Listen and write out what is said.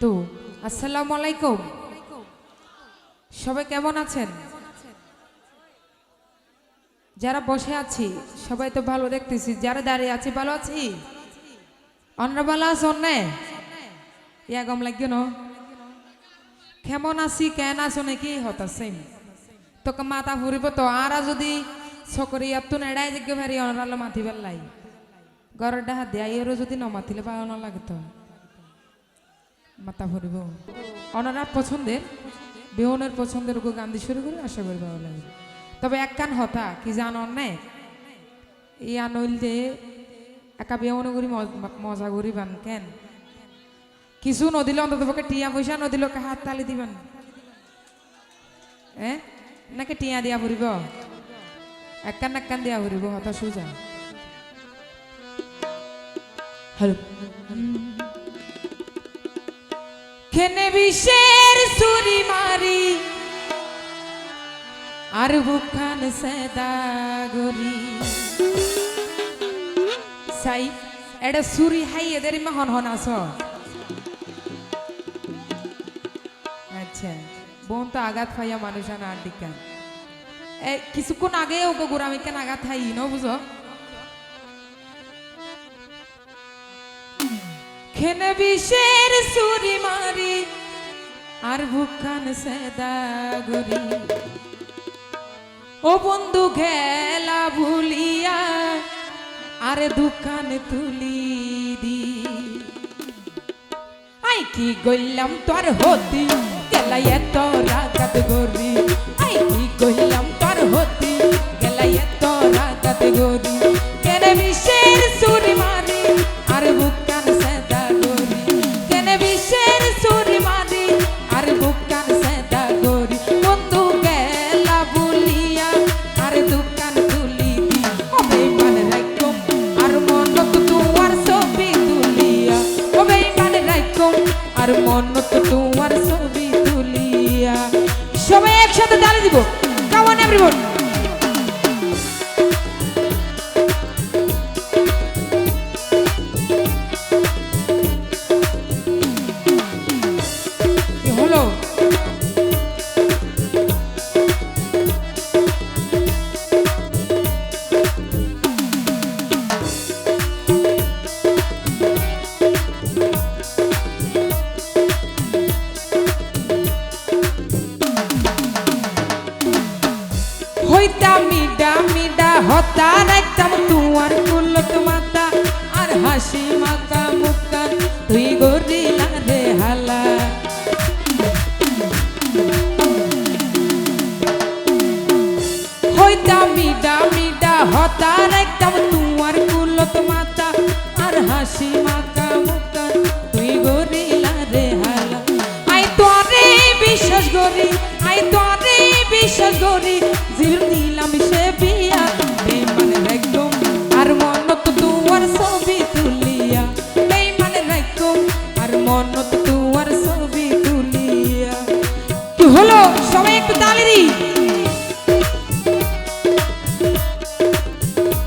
তো আসসালামু আলাইকুম, সবাই কেমন আছেন? যারা বসে আছি সবাই তো ভালো দেখতেছি, যারা দাঁড়িয়ে আছি ভালো আছি। অন্য ভালো আছো? ইয়া গম লাগবে ন কেমন আছি কেন আছো নাকি হতাছে তোকে মাথা ফুরিব তো আর যদি সকরি ইয়াত নেড়াই যে ভারি অনরালো মাথি বেলাই ঘরের ডাহা দেয়াইরও যদি নমাতিলে ভালো না লাগে তো মাথা ফুরিব। অনারা পছন্দের বেহনের পছন্দের ওকে গান দিয়ে শুরু করে আশা করি ভালো লাগে। তবে এক কান হতা কি জানো নে ইয়া নইল যে একা বেহনে করি মজা করি বান কেন কিছু নদিলে অন্তত পক্ষে টিয়া পয়সা নদিলে হাত তালি দিবেন নাকি টিয়া দিয়া ফুরিব এক কান দিয়া ফুরিব হতা সোজা। হ্যালো খেনে বিষের সুরি মারি আর বুখান সেদা গরি সাই এটা সুরি হাই এদের মা হন হন আস। আচ্ছা বোন তো আঘাত ফাইয়া মানুষ না আর ডিকান কিছুক্ষণ আগে ওকে গোড়ামি কেন আঘাত হাই ন বুঝো খেনে বিষের সুরি মারি আর বুখান সেদা গরি ও বন্ধু খেলা ভুলিয়া আরে দোকান তুলি দি আই কি গইলাম তোর হতি গেলা এত রাগাত গরি আই কি গইলাম তোর হতি গেলা এত রাগাত গরি কেনে বিষের সুরি মারি আর বুকান সেদা গরি কেনে বিষের সুরি মারি আর বুকান সেদা গরি বন্ধু গেলা ভুলিয়া আর দোকান তুলি দি ওবে মানে রাইকম আর মন তো তোমার ছবি তুলিয়া ওবে মানে রাইকম আর মন তো তোমার ছবি তুলিয়া। সবাই একসাথে তালি দিব, কাম অন এভরিবডি। কি হলো হইতাম মিডা মিডা হতা রাখতাম তোমার কুলত মাতা আর হাসি মাকা মুক্তান তুই গরিলা রে হালা হইতাম মিডা মিডা হতা রাখতাম তোমার কুলত মাতা আর হাসি মাকা মুক্তান তুই গরিলা রে হালা আই তোরে বিশ্বাস করি আই তোরে বিশ্বাস করি